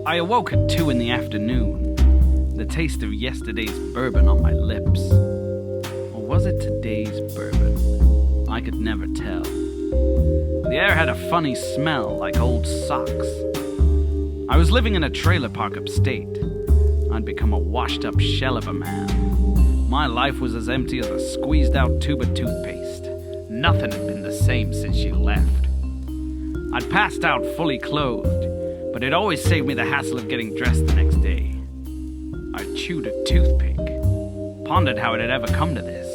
I awoke at 2 in the afternoon, the taste of yesterday's bourbon on my lips. Or was it today's bourbon? I could never tell. The air had a funny smell, like old socks. I was living in a trailer park upstate. I'd become a washed-up shell of a man. My life was as empty as a squeezed-out tube of toothpaste. Nothing had been the same since she left. I'd passed out fully clothed, but it always saved me the hassle of getting dressed the next day. I chewed a toothpick, pondered how it had ever come to this.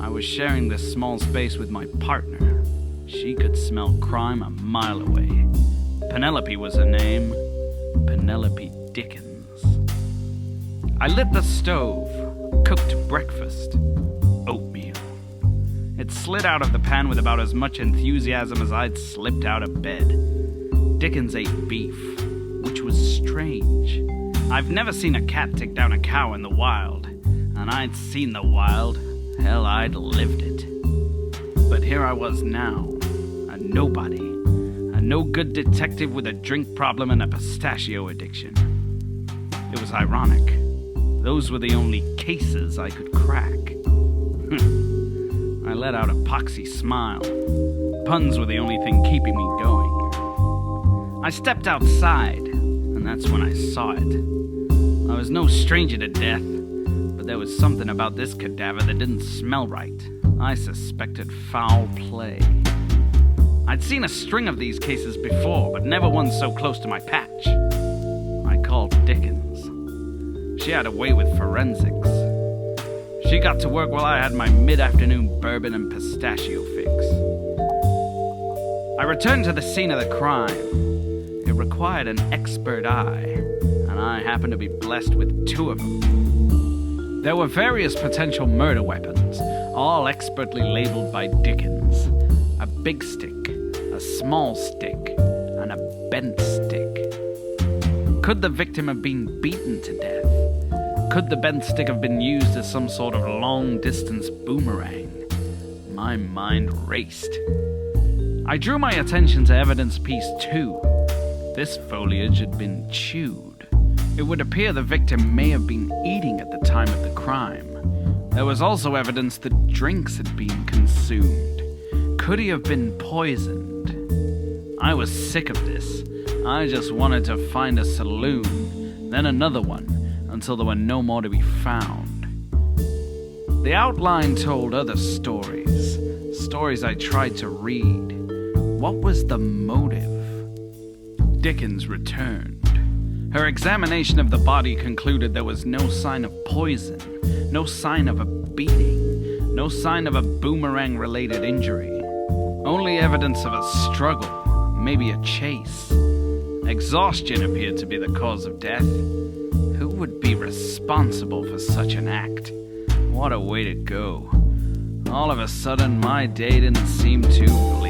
I was sharing this small space with my partner. She could smell crime a mile away. Penelope was her name. Penelope Dickens. I lit the stove, cooked breakfast. Oatmeal. It slid out of the pan with about as much enthusiasm as I'd slipped out of bed. Dickens ate beef, which was strange. I've never seen a cat take down a cow in the wild, and I'd seen the wild. Hell, I'd lived it. But here I was now, a nobody, a no-good detective with a drink problem and a pistachio addiction. It was ironic. Those were the only cases I could crack. I let out a poxy smile. Puns were the only thing keeping me going. I stepped outside, and that's when I saw it. I was no stranger to death, but there was something about this cadaver that didn't smell right. I suspected foul play. I'd seen a string of these cases before, but never one so close to my patch. I called Dickens. She had a way with forensics. She got to work while I had my mid-afternoon bourbon and pistachio fix. I returned to the scene of the crime. It required an expert eye, and I happened to be blessed with 2 of them. There were various potential murder weapons, all expertly labeled by Dickens. A big stick, a small stick, and a bent stick. Could the victim have been beaten to death? Could the bent stick have been used as some sort of long-distance boomerang? My mind raced. I drew my attention to evidence piece 2. This foliage had been chewed. It would appear the victim may have been eating at the time of the crime. There was also evidence that drinks had been consumed. Could he have been poisoned? I was sick of this. I just wanted to find a saloon, then another one, until there were no more to be found. The outline told other stories I tried to read. What was the motive? Dickens returned. Her examination of the body concluded there was no sign of poison, no sign of a beating, no sign of a boomerang-related injury. Only evidence of a struggle, maybe a chase. Exhaustion appeared to be the cause of death. Who would be responsible for such an act? What a way to go. All of a sudden, my day didn't seem too bleak.